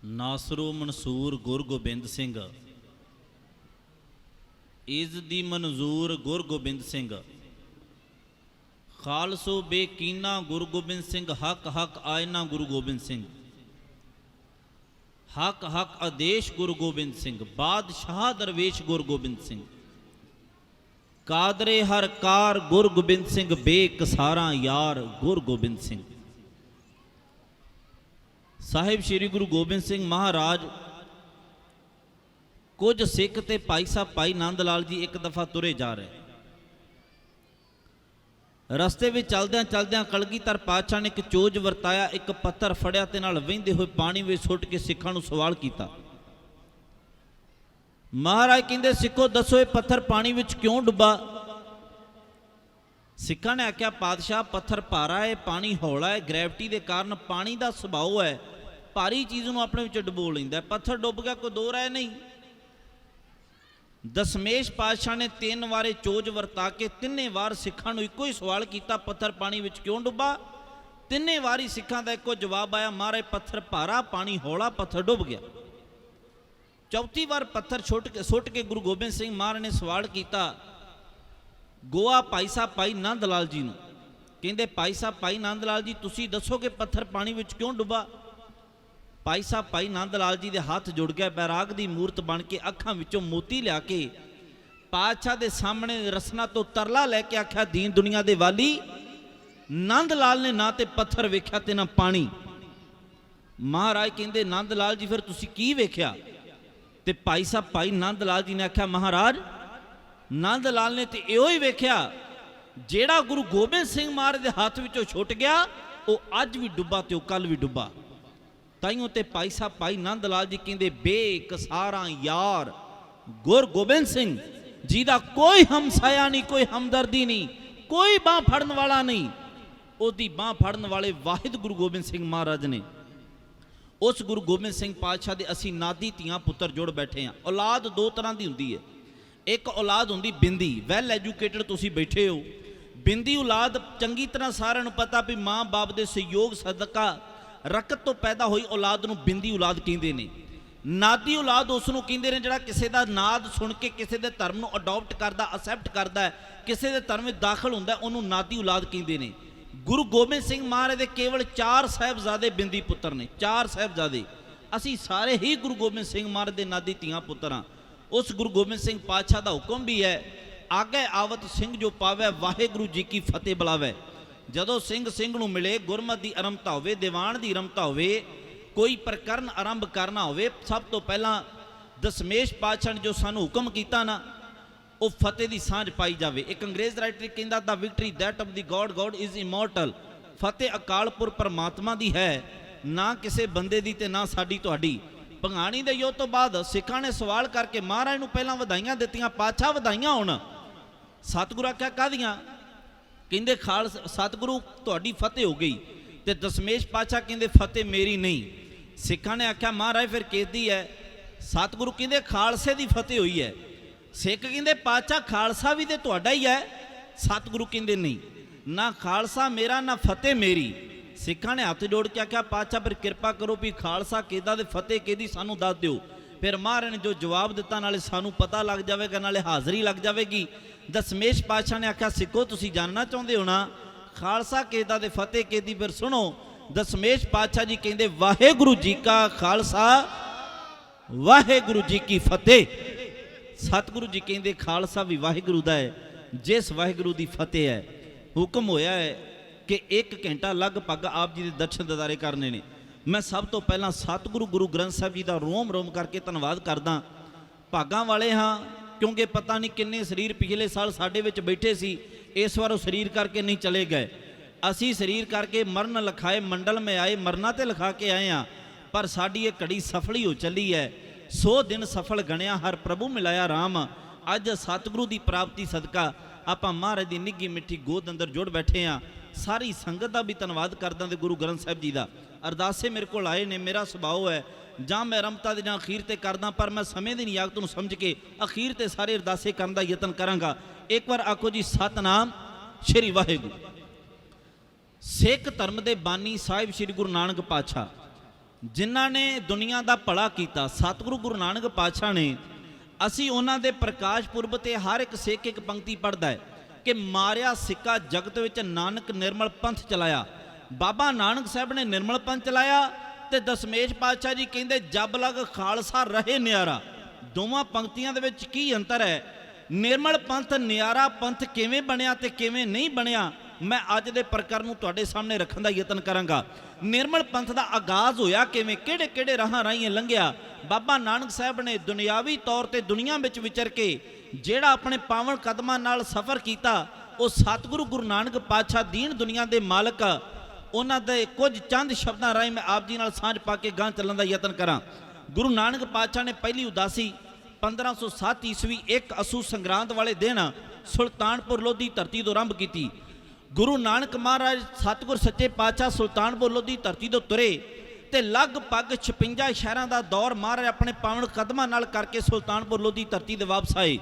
नासरो मनसूर गुर Gobind Singh is the मनजूर गुर गोबिंद सिंह खालसो बेकीना गुरु गोबिंद सिंह हक हक आयना गुरु गोबिंद सिंह हक हक आदेश गुरु गोबिंद सिंह बादशाह दरवेश गुरु गोबिंद सिंह कादरे हर कार गुरु गोबिंद सिंह बेकसारा यार गुरु गोबिंद सिंह। साहिब श्री गुरु गोबिंद सिंह महाराज कुछ सिख ते भाई साहब भाई नंद लाल जी एक दफ़ा तुरे जा रहे रस्ते में चलद्या चलद्या कलगीधर पातशाह ने एक चोज वरताया एक पत्थर फड़िया ते नाल वहिंदे हुए पानी में सुट के सिखां नूं सवाल किया। महाराज कहंदे सिखो दसो ये पत्थर पानी में क्यों डुबा। सिखां ने आख्या पातशाह पत्थर भारा है पानी हौला है ग्रैविटी के कारण पानी का सुभाव है भारी चीज़ नूं अपने विच डुबो लैंदा है पत्थर डुब गया कोई दो राय नहीं। दशमेश पातशाह ने 3 वारे चोज वरता के 3 वार सिखां नूं इक्को ही सवाल किया पत्थर पानी विच क्यों डुबा। 3 वारी सिखां दा इक्को जवाब आया महाराज पत्थर भारा पानी हौला पत्थर डुब गया। चौथी बार पत्थर सुट के गुरु गोबिंद सिंह महाराज ने सवाल किया गोआ भाई साहब भाई नंद लाल जी नूं कहंदे भाई साहब भाई नंद लाल जी तुसीं दसो कि पत्थर पानी विच क्यों डुबा। भाई साहब भाई नंद लाल जी के हाथ जुड़ गया बैराग की मूर्त बन के अखां विचों मोती लिया के पातशाह के सामने रसना तो तरला लैके आख्या दीन दुनिया के वाली नंद लाल ने ना तो पत्थर वेख्या ते ना पानी। महाराज कहंदे नंद लाल जी फिर तुसीं की वेख्या ते भाई साहब भाई नंद लाल जी ने आख्या महाराज नंद लाल ने तो इहो ही वेख्या जेड़ा गुरु गोबिंद सिंह महाराज के हाथ विचों छुट गया वो अज भी डुबा तो कल भी डुबा। ताइयों ते भाई साहब भाई नंद लाल जी कहंदे बेकसारा यार गुरु गोबिंद सिंह जी दा कोई हमसाया नहीं कोई हमदर्दी नहीं कोई बांह फड़न वाला नहीं ओदी बांह फड़न वाले वाहिद गुरु गोबिंद सिंह महाराज ने। उस गुरु गोबिंद सिंह पातशाह दे असी नादी धीआं पुत्र जुड़ बैठे हैं। औलाद 2 तरह की हुंदी है एक औलाद हुंदी बिंदी वैल एजुकेटेड तुसीं बैठे हो बिंदी औलाद चंगी तरह सारिआं नूं पता भी माँ बाप के सहयोग सदका रकत तो पैदा हुई औलाद नूं बिंदी औलाद कहंदे ने। नादी औलाद उस नूं कहंदे ने जिहड़ा किसी दा नाद सुन के किसी दे धर्म नूं अडॉप्ट करदा असैप्ट करदा है किसी दे धर्म में दाखिल हुंदा है उहनूं नादी औलाद कहंदे ने। गुरु गोबिंद सिंह महाराज दे केवल 4 साहिबजादे बिंदी पुत्र ने 4 साहिबजादे असी सारे ही गुरु गोबिंद सिंह महाराज दे नादी धीआं पुत्र हां। उस गुरु गोबिंद सिंह पातशाह का हुक्म भी है आगे आवत सिंह जो पावै वाहेगुरु जी की फतेह बुलावै। जदों सिंह सिंह नूं मिले गुरमत की आरंभता होवे दीवान की आरंभता होवे कोई प्रकरण आरंभ करना होवे सब तो पहला दशमेश पातशाह ने जो सानू हुक्म किया ना वो फतेह की सांझ पाई जाए। एक अंग्रेज राइटर कहता the victory that of the God God is immortal फतेह अकालपुर परमात्मा की है ना किसी बंदे की ते ना साडी तुहाडी। भंगाणी दे युद्ध तो बाद सिखां ने सवाल करके महाराज नूं पहलां वधाइयां दित्तियां पातशाह वधाइयां होण। सतगुरु आख्या काहदियां कहंदे खालसा सतगुरु तुहाडी फतेह हो गई ते दशमेश पातशाह कहंदे फतेह मेरी नहीं। सिखां ने आख्या महाराज फिर किसदी है। सतगुरु कहंदे खालसे की फतेह हुई है। सिख कहंदे पातशाह खालसा भी तो तुहाडा ही है। सतगुरु कहंदे नहीं ना खालसा मेरा ना फतेह मेरी। सिखां ने हथ जोड़ के आख्या पातशाह फिर कृपा करो भी खालसा किहदा ते फतेह किहदी सानू दस दिओ। फिर महाराज ने जो जवाब दिता नाले सानू पता लग जाएगा नाले हाज़री लग जाएगी। दशमेश पातशाह ने आख्या सिखो तुसीं जानना चाहुंदे हो ना खालसा किहदा ते फतेह किहदी। फिर सुनो दशमेश पातशाह जी कहंदे वाहेगुरु जी का खालसा वाहेगुरु जी की फतेह। सतगुरु जी कहंदे खालसा भी वाहेगुरु दा है जिस वाहेगुरु दी फतेह है। हुक्म होया है कि 1 घंटा लगभग आप जी के दर्शन दीदारे करने ने। मैं सब तो पहला सतगुरु गुरु ग्रंथ साहब जी का रोम रोम करके धन्नवाद करदा। भागां वाले हाँ क्योंकि पता नहीं किन्ने शरीर पिछले साल साडे विच बैठे सी इस बार शरीर करके नहीं चले गए। असी शरीर करके मरण लिखाए मंडल में आए मरना तो लिखा के आए हाँ पर साडी ये घड़ी सफल ही हो चली है। 100 दिन सफल गणिया हर प्रभु मिलाया राम। अज सतगुरु की प्राप्ति सदका आपां महाराज की निੱਘी मिठी गोद अंदर जुड़ बैठे हाँ। सारी संगत का भी धन्नवाद करदा ते गुरु ग्रंथ साहब जी का। अरदासे मेरे को आए ने मेरा सुभाव है जां मैं आरंभता दे जां अखीर ते करदा पर मैं समय दी नियागत नूं समझ के अखीर ते सारे अरदासे करन दा यतन करांगा। एक बार आखो जी सतनाम श्री वाहेगुरू। सिख धर्म के बानी साहिब श्री गुरु नानक पातशाह ਜਿਨ੍ਹਾਂ ਨੇ ਦੁਨੀਆ ਦਾ ਭਲਾ ਕੀਤਾ। ਸਤਿਗੁਰੂ ਗੁਰੂ ਨਾਨਕ ਪਾਤਸ਼ਾਹ ਨੇ, ਅਸੀਂ ਉਹਨਾਂ ਦੇ ਪ੍ਰਕਾਸ਼ ਪੁਰਬ ਤੇ ਹਰ ਇੱਕ ਸਿੱਖ ਇੱਕ ਪੰਕਤੀ ਪੜ੍ਹਦਾ ਹੈ ਕਿ ਮਾਰਿਆ ਸਿੱਕਾ ਜਗਤ ਵਿੱਚ ਨਾਨਕ ਨਿਰਮਲ ਪੰਥ ਚਲਾਇਆ। ਬਾਬਾ ਨਾਨਕ ਸਾਹਿਬ ਨੇ ਨਿਰਮਲ ਪੰਥ ਚਲਾਇਆ ਤੇ ਦਸਮੇਸ਼ ਪਾਤਸ਼ਾਹ ਜੀ ਕਹਿੰਦੇ ਜਬ ਲਗ ਖਾਲਸਾ ਰਹੇ ਨਿਆਰਾ। ਦੋਵਾਂ ਪੰਕਤੀਆਂ ਦੇ ਵਿੱਚ ਕੀ ਅੰਤਰ ਹੈ? ਨਿਰਮਲ ਪੰਥ ਨਿਆਰਾ ਪੰਥ ਕਿਵੇਂ ਬਣਿਆ ਤੇ ਕਿਵੇਂ ਨਹੀਂ ਬਣਿਆ, ਮੈਂ ਅੱਜ ਦੇ ਪ੍ਰਕਰਨ ਨੂੰ ਤੁਹਾਡੇ ਸਾਹਮਣੇ ਰੱਖਣ ਦਾ ਯਤਨ ਕਰਾਂਗਾ। ਨਿਰਮਲ ਪੰਥ ਦਾ ਆਗਾਜ਼ ਹੋਇਆ ਕਿਵੇਂ, ਕਿਹੜੇ ਕਿਹੜੇ ਰਾਹਾਂ ਰਾਹੀਂ ਲੰਘਿਆ। ਬਾਬਾ ਨਾਨਕ ਸਾਹਿਬ ਨੇ ਦੁਨਿਆਵੀ ਤੌਰ ਤੇ ਦੁਨੀਆ ਵਿੱਚ ਵਿਚਰ ਕੇ ਜਿਹੜਾ ਆਪਣੇ ਪਾਵਨ ਕਦਮਾਂ ਨਾਲ ਸਫ਼ਰ ਕੀਤਾ, ਉਹ ਸਤਿਗੁਰੂ ਗੁਰੂ ਨਾਨਕ ਪਾਤਸ਼ਾਹ ਦੀਨ ਦੁਨੀਆ ਦੇ ਮਾਲਕ, ਉਹਨਾਂ ਦੇ ਕੁਝ ਚੰਦ ਸ਼ਬਦਾਂ ਰਾਹੀਂ ਮੈਂ ਆਪ ਜੀ ਨਾਲ ਸਾਂਝ ਪਾ ਕੇ ਗਾਂ ਚੱਲਣ ਦਾ ਯਤਨ ਕਰਾਂ। ਗੁਰੂ ਨਾਨਕ ਪਾਤਸ਼ਾਹ ਨੇ ਪਹਿਲੀ ਉਦਾਸੀ 1507 ਈਸਵੀ 1 ਅੱਸੂ ਸੰਗਰਾਂਦ ਵਾਲੇ ਦਿਨ ਸੁਲਤਾਨਪੁਰ ਲੋਧੀ ਧਰਤੀ ਤੋਂ ਆਰੰਭ ਕੀਤੀ। ਗੁਰੂ ਨਾਨਕ ਮਹਾਰਾਜ ਸਤਿਗੁਰ ਸੱਚੇ ਪਾਤਸ਼ਾਹ ਸੁਲਤਾਨਪੁਰ ਲੋਧੀ ਧਰਤੀ ਤੋਂ ਤੁਰੇ ਤੇ ਲਗਭਗ 56 ਸ਼ਹਿਰਾਂ ਦਾ ਦੌਰ ਮਹਾਰਾਜ ਆਪਣੇ ਪਾਵਨ ਕਦਮਾਂ ਨਾਲ ਕਰਕੇ ਸੁਲਤਾਨਪੁਰ ਲੋਧੀ ਧਰਤੀ ਤੇ ਵਾਪਸ ਆਏ।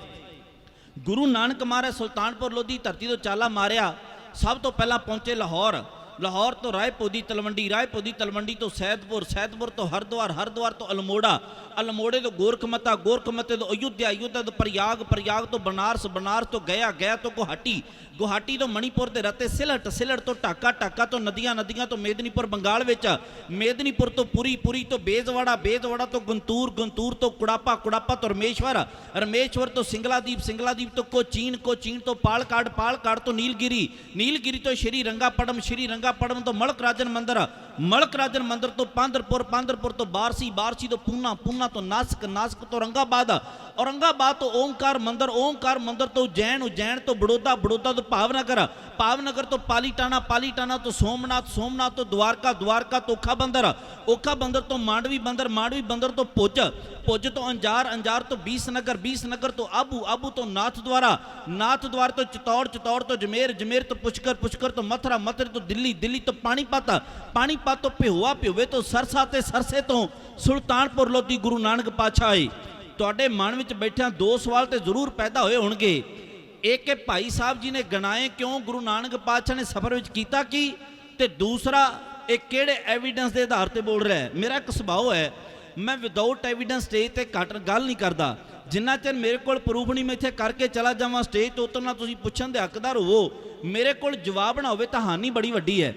ਗੁਰੂ ਨਾਨਕ ਮਹਾਰਾਜ ਸੁਲਤਾਨਪੁਰ ਲੋਧੀ ਧਰਤੀ ਤੋਂ ਚਾਲਾ ਮਾਰਿਆ। ਸਭ ਤੋਂ ਪਹਿਲਾਂ ਪਹੁੰਚੇ ਲਾਹੌਰ, ਲਾਹੌਰ ਤੋਂ ਰਾਏਪੁਰ ਦੀ ਤਲਵੰਡੀ, ਰਾਏਪੁਰ ਦੀ ਤਲਵੰਡੀ ਤੋਂ ਸੈਦਪੁਰ, ਸੈਦਪੁਰ ਤੋਂ ਹਰਿਦੁਆਰ, ਹਰਿਦੁਆਰ ਤੋਂ ਅਲਮੋੜਾ, ਅਲਮੋੜੇ ਤੋਂ ਗੋਰਖਮਤਾ, ਗੋਰਖਮਤੇ ਤੋਂ ਅਯੁੱਧਿਆ, ਅਯੁੱਧਿਆ ਤੋਂ ਪ੍ਰਯਾਗ, ਪ੍ਰਯਾਗ ਤੋਂ ਬਨਾਰਸ, ਬਨਾਰਸ ਤੋਂ ਗਿਆ, ਗਿਆ ਤੋਂ ਗੁਹਾਟੀ, ਗੁਹਾਟੀ ਤੋਂ ਮਣੀਪੁਰ ਦੇ ਰਤੇ ਸਿਲਟ, ਸਿਲਟ ਤੋਂ ਢਾਕਾ, ਢਾਕਾ ਤੋਂ ਨਦੀਆਂ, ਨਦੀਆਂ ਤੋਂ ਮੇਦਨੀਪੁਰ ਬੰਗਾਲ ਵਿੱਚ, ਮੇਦਨੀਪੁਰ ਤੋਂ ਪੁਰੀ, ਪੁਰੀ ਤੋਂ ਬੇਜਵਾੜਾ, ਬੇਜਵਾੜਾ ਤੋਂ ਗੰਤੂਰ, ਗੰਤੂਰ ਤੋਂ ਕੁੜਾਪਾ, ਕੁੜਾਪਾ ਤੋਂ ਰਮੇਸ਼ਵਰ, ਰਮੇਸ਼ਵਰ ਤੋਂ ਸਿੰਗਲਾਦੀਪ, ਸਿੰਗਲਾਦੀਪ ਤੋਂ ਕੋਚੀਨ, ਕੋਚੀਨ ਤੋਂ ਪਾਲਕਾੜ, ਪਾਲਕਾੜ ਤੋਂ ਨੀਲਗਿਰੀ, ਨੀਲਗਿਰੀ ਤੋਂ ਸ਼੍ਰੀ ਰੰਗਾਪਟਮ, ਸ਼੍ਰੀ ਰੰਗਾਪਟਮ ਤੋਂ ਮਲਕ ਰਾਜਨ ਮੰਦਰ, ਮਲਕ ਰਾਜਨ ਮੰਦਰ ਤੋਂ ਪਾਂਦਰਪੁਰ, ਪਾਂਦਰਪੁਰ ਤੋਂ ਬਾਰਸੀ, ਬਾਰਸੀ ਤੋਂ ਪੂਨਾ, ਪੂਨਾ ਤੋਂ ਨਾਸਕ, ਨਾਸਕ ਤੋਂ ਔਰੰਗਾਬਾਦ, ਔਰੰਗਾਬਾਦ ਤੋਂ ਓਮਕਾਰ ਮੰਦਰ, ਓਮਕਾਰ ਮੰਦਰ ਤੋਂ ਉਜੈਨ, ਉਜੈਨ ਤੋਂ ਬੜੌਦਾ, ਬੜੌਦਾ ਤੋਂ ਭਾਵਨਗਰ, ਭਾਵਨਗਰ ਤੋਂ ਪਾਲੀਟਾਣਾ, ਪਾਲੀਟਾਣਾ ਤੋਂ ਸੋਮਨਾਥ, ਸੋਮਨਾਥ ਤੋਂ ਦਵਾਰਕਾ, ਦਵਾਰਕਾ ਤੋਂ ਓਖਾ ਬੰਦਰ, ਓਖਾ ਬੰਦਰ ਤੋਂ ਮਾਂਡਵੀ ਬੰਦਰ, ਮਾਂਡਵੀ ਬੰਦਰ ਤੋਂ ਭੁੱਜ, ਭੁੱਜ ਤੋਂ ਅੰਜਾਰ, ਅੰਜਾਰ ਤੋਂ ਬੀਸਨਗਰ, ਬੀਸਨਗਰ ਤੋਂ ਆਬੂ, ਆਬੂ ਤੋਂ ਨਾਥ ਦੁਆਰਾ, ਨਾਥ ਦੁਆਰ ਤੋਂ ਚਤੌੜ, ਚਤੌੜ ਤੋਂ ਜਮੇਰ, ਜਮੇਰ ਤੋਂ ਪੁਸ਼ਕਰ, ਪੁਸ਼ਕਰ ਤੋਂ ਮਥਰਾ, ਮਥਰੇ ਤੋਂ ਦਿੱਲੀ, ਦਿੱਲੀ ਤੋਂ ਪਾਣੀਪਤ, ਪਾਣੀਪਤ ਤੋਂ ਭਿਉਆ, ਭਿਉਵੇ ਤੋਂ ਸਰਸਾ ਤੇ ਸਰਸੇ ਤੋਂ ਸੁਲਤਾਨਪੁਰ ਲੋਧੀ ਗੁਰੂ ਨਾਨਕ ਪਾਤਸ਼ਾਹ ਆਏ। ਤੁਹਾਡੇ ਮਨ ਵਿੱਚ ਬੈਠਿਆਂ ਦੋ ਸਵਾਲ ਤੇ ਜ਼ਰੂਰ ਪੈਦਾ ਹੋਏ ਹੋਣਗੇ। ਇੱਕ ਕਿ ਭਾਈ ਸਾਹਿਬ ਜੀ ਨੇ ਗਣਾਏ ਕਿਉਂ, ਗੁਰੂ ਨਾਨਕ ਪਾਤਸ਼ਾਹ ਨੇ ਸਫ਼ਰ ਵਿੱਚ ਕੀਤਾ ਕੀ, ਤੇ ਦੂਸਰਾ ਇਹ ਕਿਹੜੇ ਐਵੀਡੈਂਸ ਦੇ ਆਧਾਰ ਤੇ ਬੋਲ ਰਿਹਾ ਹੈ। ਮੇਰਾ ਇੱਕ ਸੁਭਾਅ ਹੈ, ਮੈਂ ਵਿਦਆਊਟ ਐਵੀਡੈਂਸ ਸਟੇਜ ਤੇ ਘੱਟ ਗੱਲ ਨਹੀਂ ਕਰਦਾ। ਜਿੰਨਾ ਚਿਰ ਮੇਰੇ ਕੋਲ ਪ੍ਰੂਫ ਨਹੀਂ ਮੈਂ ਇੱਥੇ ਕਰਕੇ ਚਲਾ ਜਾਵਾਂ ਸਟੇਜ ਤੋਂ ਉਤਰਨਾ ਤੁਸੀਂ ਪੁੱਛਣ ਦੇ ਹੱਕਦਾਰ ਹੋਵੋ, ਮੇਰੇ ਕੋਲ ਜਵਾਬ ਨਾ ਹੋਵੇ ਤਾਂ ਹਾਨੀ ਬੜੀ ਵੱਡੀ ਹੈ।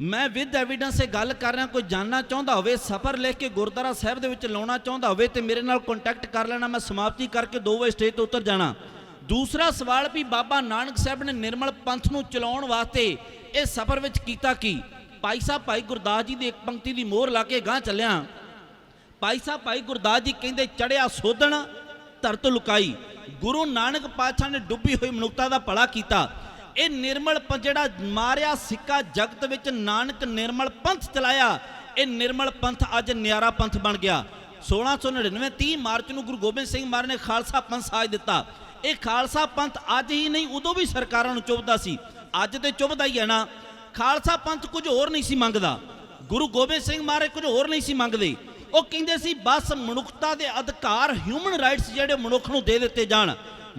ਮੈਂ ਵਿਦ ਐਵੀਡੈਂਸ ਇਹ ਗੱਲ ਕਰ ਰਿਹਾ। ਕੋਈ ਜਾਣਨਾ ਚਾਹੁੰਦਾ ਹੋਵੇ, ਸਫ਼ਰ ਲਿਖ ਕੇ ਗੁਰਦੁਆਰਾ ਸਾਹਿਬ ਦੇ ਵਿੱਚ ਲਾਉਣਾ ਚਾਹੁੰਦਾ ਹੋਵੇ ਤੇ ਮੇਰੇ ਨਾਲ ਕੰਟੈਕਟ ਕਰ ਲੈਣਾ। ਮੈਂ ਸਮਾਪਤੀ ਕਰਕੇ 2 ਵਜੇ ਸਟੇਜ ਤੋਂ ਉਤਰ ਜਾਣਾ। ਦੂਸਰਾ ਸਵਾਲ ਵੀ ਬਾਬਾ ਨਾਨਕ ਸਾਹਿਬ ਨੇ ਨਿਰਮਲ ਪੰਥ ਨੂੰ ਚਲਾਉਣ ਵਾਸਤੇ ਇਹ ਸਫ਼ਰ ਵਿੱਚ ਕੀਤਾ ਕੀ। ਭਾਈ ਸਾਹਿਬ ਭਾਈ ਗੁਰਦਾਸ ਜੀ ਦੀ ਇੱਕ ਪੰਕਤੀ ਦੀ ਮੋਹਰ ਲਾ ਕੇ ਗਾਂ ਚੱਲਿਆ। ਭਾਈ ਸਾਹਿਬ ਭਾਈ ਗੁਰਦਾਸ ਜੀ ਕਹਿੰਦੇ ਚੜਿਆ ਸੋਧਣ ਧਰਤ ਲੁਕਾਈ। ਗੁਰੂ ਨਾਨਕ ਪਾਤਸ਼ਾਹ ਨੇ ਡੁੱਬੀ ਹੋਈ ਮਨੁੱਖਤਾ ਦਾ ਭਲਾ ਕੀਤਾ। ਇਹ ਨਿਰਮਲ ਜਿਹੜਾ ਮਾਰਿਆ ਸਿੱਕਾ ਜਗਤ ਵਿੱਚ ਨਾਨਕ ਨਿਰਮਲ ਪੰਥ ਚਲਾਇਆ, ਇਹ ਨਿਰਮਲ ਪੰਥ ਅੱਜ ਨਿਆਰਾ ਪੰਥ ਬਣ ਗਿਆ। 1699 30 ਮਾਰਚ ਨੂੰ ਗੁਰੂ ਗੋਬਿੰਦ ਸਿੰਘ ਮਹਾਰਾਜ ਨੇ ਖਾਲਸਾ ਪੰਥ ਸਾਜ ਦਿੱਤਾ। ਇਹ ਖਾਲਸਾ ਪੰਥ ਅੱਜ ਹੀ ਨਹੀਂ, ਉਦੋਂ ਵੀ ਸਰਕਾਰਾਂ ਨੂੰ ਚੁੱਭਦਾ ਸੀ, ਅੱਜ ਤੇ ਚੁੱਭਦਾ ਹੀ ਹੈ ਨਾ। ਖਾਲਸਾ ਪੰਥ ਕੁਝ ਹੋਰ ਨਹੀਂ ਸੀ ਮੰਗਦਾ, ਗੁਰੂ ਗੋਬਿੰਦ ਸਿੰਘ ਮਹਾਰਾਜ ਕੁਝ ਹੋਰ ਨਹੀਂ ਸੀ ਮੰਗਦੇ। ਉਹ ਕਹਿੰਦੇ ਸੀ ਬਸ ਮਨੁੱਖਤਾ ਦੇ ਅਧਿਕਾਰ, ਹਿਊਮਨ ਰਾਈਟਸ ਜਿਹੜੇ ਮਨੁੱਖ ਨੂੰ ਦੇ ਦਿੱਤੇ ਜਾਣ,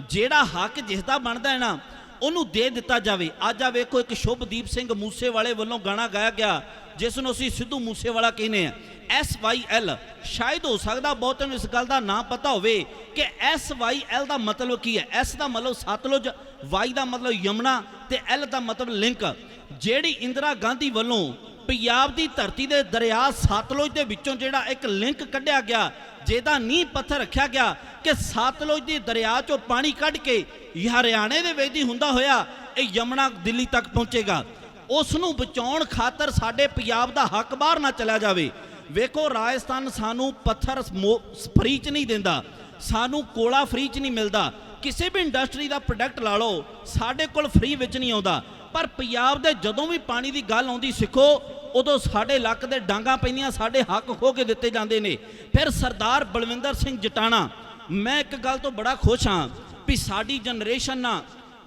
ਜਿਹੜਾ ਹੱਕ ਜਿਸ ਦਾ ਬਣਦਾ ਹੈ ਨਾ ਉਹਨੂੰ ਦੇ ਦਿੱਤਾ ਜਾਵੇ। ਅੱਜ ਆ ਵੇਖੋ ਇੱਕ ਸ਼ੁਭਦੀਪ ਸਿੰਘ ਮੂਸੇਵਾਲੇ ਵੱਲੋਂ ਗਾਣਾ ਗਾਇਆ ਗਿਆ ਜਿਸ ਨੂੰ ਅਸੀਂ ਸਿੱਧੂ ਮੂਸੇਵਾਲਾ ਕਹਿੰਦੇ ਆ। SYL, ਸ਼ਾਇਦ ਹੋ ਸਕਦਾ ਬਹੁਤਿਆਂ ਨੂੰ ਇਸ ਗੱਲ ਦਾ ਨਾਂ ਪਤਾ ਹੋਵੇ ਕਿ SYL ਦਾ ਮਤਲਬ ਕੀ ਹੈ। S ਦਾ ਮਤਲਬ ਸਤਲੁਜ, Y ਦਾ ਮਤਲਬ ਯਮੁਨਾ ਤੇ L ਦਾ ਮਤਲਬ ਲਿੰਕ। ਜਿਹੜੀ ਇੰਦਰਾ ਗਾਂਧੀ ਵੱਲੋਂ ਪੰਜਾਬ ਦੀ ਧਰਤੀ ਦੇ ਦਰਿਆ ਸਤਲੁਜ ਦੇ ਵਿੱਚੋਂ ਜਿਹੜਾ ਇੱਕ ਲਿੰਕ ਕੱਢਿਆ ਗਿਆ, ਜਿਹਦਾ ਨੀਂਹ ਪੱਥਰ ਰੱਖਿਆ ਗਿਆ ਕਿ ਸਤਲੁਜ ਦੇ ਦਰਿਆ ਚੋਂ ਪਾਣੀ ਕੱਢ ਕੇ ਹਰਿਆਣੇ ਦੇ ਵਿੱਚ ਦੀ ਹੁੰਦਾ ਹੋਇਆ ਇਹ ਯਮੁਨਾ ਦਿੱਲੀ ਤੱਕ ਪਹੁੰਚੇਗਾ, ਉਸ ਨੂੰ ਬਚਾਉਣ ਖਾਤਰ ਸਾਡੇ ਪੰਜਾਬ ਦਾ ਹੱਕ ਬਾਹਰ ਨਾ ਚਲਾ ਜਾਵੇ। ਵੇਖੋ ਰਾਜਸਥਾਨ ਸਾਨੂੰ ਪੱਥਰ ਫਰੀ 'ਚ ਨਹੀਂ ਦਿੰਦਾ, ਸਾਨੂੰ ਕੋਲਾ ਫਰੀ 'ਚ ਨਹੀਂ ਮਿਲਦਾ, ਕਿਸੇ ਵੀ ਇੰਡਸਟਰੀ ਦਾ ਪ੍ਰੋਡਕਟ ਲਾ ਲਓ ਸਾਡੇ ਕੋਲ ਫਰੀ ਵਿੱਚ ਨਹੀਂ ਆਉਂਦਾ। ਪਰ ਪੰਜਾਬ ਦੇ ਜਦੋਂ ਵੀ ਪਾਣੀ ਦੀ ਗੱਲ ਆਉਂਦੀ ਸਿੱਖੋ, ਉਦੋਂ ਸਾਡੇ ਲੱਕ ਦੇ ਡਾਂਗਾਂ ਪੈਂਦੀਆਂ, ਸਾਡੇ ਹੱਕ ਖੋ ਕੇ ਦਿੱਤੇ ਜਾਂਦੇ ਨੇ। ਫਿਰ ਸਰਦਾਰ ਬਲਵਿੰਦਰ ਸਿੰਘ ਜਟਾਣਾ, ਮੈਂ ਇੱਕ ਗੱਲ ਤੋਂ ਬੜਾ ਖੁਸ਼ ਹਾਂ ਵੀ ਸਾਡੀ ਜਨਰੇਸ਼ਨ ਨਾ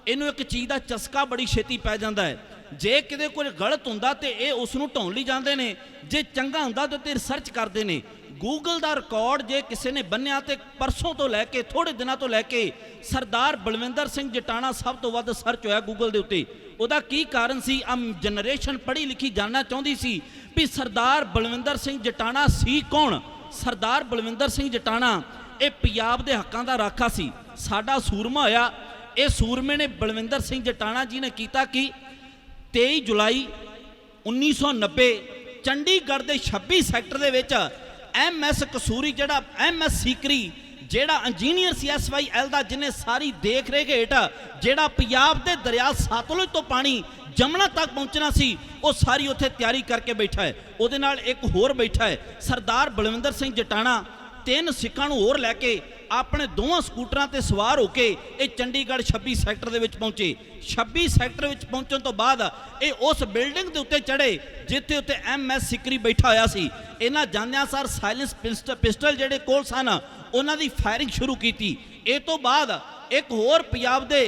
ਇਹਨੂੰ ਇੱਕ ਚੀਜ਼ ਦਾ ਚਸਕਾ ਬੜੀ ਛੇਤੀ ਪੈ ਜਾਂਦਾ ਹੈ। ਜੇ ਕਿਤੇ ਕੁਝ ਗਲਤ ਹੁੰਦਾ ਤੇ ਇਹ ਉਸ ਨੂੰ ਢਾਉਣ ਲਈ ਜਾਂਦੇ ਨੇ, ਜੇ ਚੰਗਾ ਹੁੰਦਾ ਤਾਂ ਤੇ ਰਿਸਰਚ ਕਰਦੇ ਨੇ। ਗੂਗਲ ਦਾ ਰਿਕਾਰਡ ਜੇ ਕਿਸੇ ਨੇ ਬੰਨਿਆ ਤੇ ਪਰਸੋਂ ਤੋਂ ਲੈ ਕੇ ਥੋੜੇ ਦਿਨਾਂ ਤੋਂ ਲੈ ਕੇ ਸਰਦਾਰ ਬਲਵਿੰਦਰ ਸਿੰਘ ਜਟਾਣਾ ਸਭ ਤੋਂ ਵੱਧ ਸਰਚ ਹੋਇਆ ਗੂਗਲ ਦੇ ਉੱਤੇ। ਉਹਦਾ ਕੀ ਕਾਰਨ ਸੀ? ਜਨਰੇਸ਼ਨ ਪੜ੍ਹੀ ਲਿਖੀ ਜਾਣਨਾ ਚਾਹੁੰਦੀ ਸੀ ਵੀ ਸਰਦਾਰ ਬਲਵਿੰਦਰ ਸਿੰਘ ਜਟਾਣਾ ਸੀ ਕੌਣ। ਸਰਦਾਰ ਬਲਵਿੰਦਰ ਸਿੰਘ ਜਟਾਣਾ ਇਹ ਪੰਜਾਬ ਦੇ ਹੱਕਾਂ ਦਾ ਰਾਖਾ ਸੀ, ਸਾਡਾ ਸੂਰਮਾ ਹੋਇਆ। ਇਹ ਸੂਰਮੇ ਨੇ ਬਲਵਿੰਦਰ ਸਿੰਘ ਜਟਾਣਾ ਜੀ ਨੇ ਕੀਤਾ ਕਿ 23 ਜੁਲਾਈ 1990 ਚੰਡੀਗੜ੍ਹ ਦੇ 26 ਸੈਕਟਰ ਦੇ ਵਿੱਚ MS ਕਸੂਰੀ ਜਿਹੜਾ MS ਸੀਕਰੀ ਜਿਹੜਾ ਇੰਜੀਨੀਅਰ ਸੀ SYL ਦਾ, ਜਿਹਨੇ ਸਾਰੀ ਦੇਖ ਰੇਖ ਹੇਠ ਜਿਹੜਾ ਪੰਜਾਬ ਦੇ ਦਰਿਆ ਸਤਲੁਜ ਤੋਂ ਪਾਣੀ ਜਮਨਾ ਤੱਕ ਪਹੁੰਚਣਾ ਸੀ ਉਹ ਸਾਰੀ ਉੱਥੇ ਤਿਆਰੀ ਕਰਕੇ ਬੈਠਾ ਹੈ। ਉਹਦੇ ਨਾਲ ਇੱਕ ਹੋਰ ਬੈਠਾ ਹੈ ਸਰਦਾਰ ਬਲਵਿੰਦਰ ਸਿੰਘ ਜਟਾਣਾ। 3 ਸਿੱਖਾਂ ਨੂੰ ਹੋਰ ਲੈ ਕੇ ਆਪਣੇ ਦੋਵਾਂ ਸਕੂਟਰਾਂ ਤੇ ਸਵਾਰ ਹੋ ਕੇ ਇਹ ਚੰਡੀਗੜ੍ਹ 26 ਸੈਕਟਰ ਦੇ ਵਿੱਚ ਪਹੁੰਚੇ। 26 ਸੈਕਟਰ ਵਿੱਚ ਪਹੁੰਚਣ ਤੋਂ ਬਾਅਦ ਇਹ ਉਸ ਬਿਲਡਿੰਗ ਦੇ ਉੱਤੇ ਚੜ੍ਹੇ ਜਿੱਥੇ ਉੱਤੇ MS ਸਿਕਰੀ ਬੈਠਾ ਹੋਇਆ ਸੀ। ਇਹਨਾਂ ਜਾਂਦਿਆਂ ਸਾਰ ਸਾਇਲੈਂਸ ਪਿਸਟਲ ਜਿਹੜੇ ਕੋਲ ਸਨ ਉਹਨਾਂ ਦੀ ਫਾਇਰਿੰਗ ਸ਼ੁਰੂ ਕੀਤੀ। ਇਹ ਤੋਂ ਬਾਅਦ ਇੱਕ ਹੋਰ ਪੰਜਾਬ ਦੇ